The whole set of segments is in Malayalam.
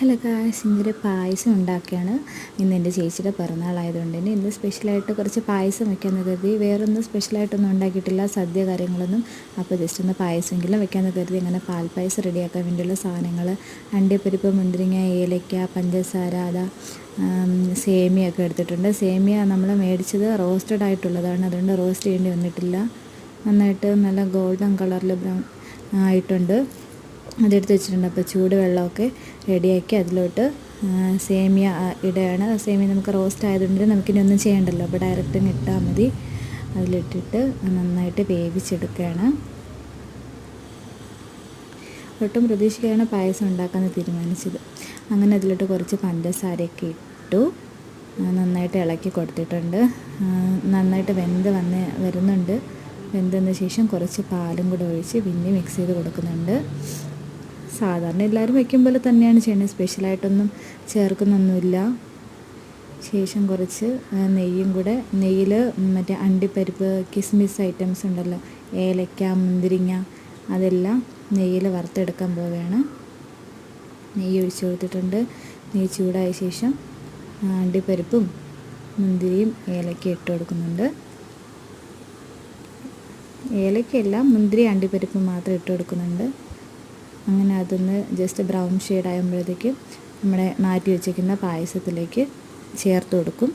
ഹലോ ഗായ്സ്, ഇന്നൊരു പായസം ഉണ്ടാക്കുകയാണ്. ഇന്ന് എൻ്റെ ചേച്ചിയുടെ പിറന്നാളായതുകൊണ്ട് തന്നെ ഇന്ന് സ്പെഷ്യലായിട്ട് കുറച്ച് പായസം വെക്കാമെന്ന് കരുതി. വേറൊന്നും സ്പെഷ്യലായിട്ടൊന്നും ഉണ്ടാക്കിയിട്ടില്ല, സദ്യ കാര്യങ്ങളൊന്നും. അപ്പോൾ ജസ്റ്റ് ഒന്ന് പായസമെങ്കിലും വെക്കാമെന്ന് കരുതി. അങ്ങനെ പാൽപ്പായസം റെഡിയാക്കാൻ വേണ്ടിയുള്ള സാധനങ്ങൾ: അണ്ടിപ്പരിപ്പ്, മുന്തിരിങ്ങ, ഏലയ്ക്ക, പഞ്ചസാര, സേമിയൊക്കെ എടുത്തിട്ടുണ്ട്. സേമിയ നമ്മൾ മേടിച്ചത് റോസ്റ്റഡ് ആയിട്ടുള്ളതാണ്, അതുകൊണ്ട് റോസ്റ്റ് ചെയ്യേണ്ടി വന്നിട്ടില്ല. നന്നായിട്ട് നല്ല ഗോൾഡൻ കളറിൽ ബ്രൗൺ ആയിട്ടുണ്ട്. അതെടുത്ത് വെച്ചിട്ടുണ്ട്. അപ്പോൾ ചൂട് വെള്ളമൊക്കെ റെഡിയാക്കി അതിലോട്ട് സേമിയ ഇടുകയാണ്. സേമിയ നമുക്ക് റോസ്റ്റ് ആയതുകൊണ്ട് നമുക്കിനി ഒന്നും ചെയ്യണ്ടല്ലോ, അപ്പോൾ ഡയറക്റ്റ് ഇട്ടാൽ മതി. അതിലിട്ടിട്ട് നന്നായിട്ട് വേവിച്ചെടുക്കുകയാണ്. ഒട്ടും പ്രതീക്ഷിക്കാണ് പായസം ഉണ്ടാക്കാമെന്ന് തീരുമാനിച്ചത്. അങ്ങനെ അതിലോട്ട് കുറച്ച് പഞ്ചസാരയൊക്കെ ഇട്ടു, നന്നായിട്ട് ഇളക്കി കൊടുത്തിട്ടുണ്ട്. നന്നായിട്ട് വരുന്നുണ്ട്. വെന്തതിന് ശേഷം കുറച്ച് പാലും കൂടെ ഒഴിച്ച് പിന്നെ മിക്സ് ചെയ്ത് കൊടുക്കുന്നുണ്ട്. സാധാരണ എല്ലാവരും വയ്ക്കും പോലെ തന്നെയാണ് ചെയ്യുന്നത്, സ്പെഷ്യലായിട്ടൊന്നും ചേർക്കുന്നൊന്നുമില്ല. ശേഷം കുറച്ച് നെയ്യിൽ മറ്റേ അണ്ടിപ്പരിപ്പ്, കിസ്മിസ് ഐറ്റംസ് ഉണ്ടല്ലോ, ഏലയ്ക്ക, മുന്തിരിങ്ങ, അതെല്ലാം നെയ്യിൽ വറുത്തെടുക്കാൻ പോവുകയാണ്. നെയ്യ് ഒഴിച്ച് കൊടുത്തിട്ടുണ്ട്. നെയ്യ് ചൂടായ ശേഷം അണ്ടിപ്പരിപ്പും മുന്തിരിയും ഏലയ്ക്ക ഇട്ട് കൊടുക്കുന്നുണ്ട്. ഏലയ്ക്കല്ല, മുന്തിരി അണ്ടിപ്പരിപ്പ് മാത്രം ഇട്ട് കൊടുക്കുന്നുണ്ട്. അങ്ങനെ അതൊന്ന് ജസ്റ്റ് ബ്രൗൺ ഷെയ്ഡ് ആകുമ്പോഴത്തേക്കും നമ്മുടെ മാറ്റി വെച്ചിരിക്കുന്ന പായസത്തിലേക്ക് ചേർത്ത് കൊടുക്കും.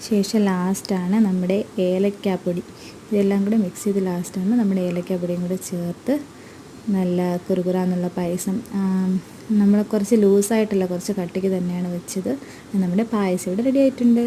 ശേഷം ലാസ്റ്റാണ് നമ്മുടെ ഏലക്കാപ്പൊടി. ഇതെല്ലാം കൂടെ മിക്സ് ചെയ്ത് ലാസ്റ്റാണ് നമ്മുടെ ഏലക്കാപ്പൊടിയും കൂടെ ചേർത്ത് നല്ല കുറുകുറാന്നുള്ള പായസം. നമ്മൾ കുറച്ച് ലൂസായിട്ടല്ല, കുറച്ച് കട്ടിക്ക് തന്നെയാണ് വെച്ചത്. നമ്മുടെ പായസം ഇവിടെ റെഡി ആയിട്ടുണ്ട്.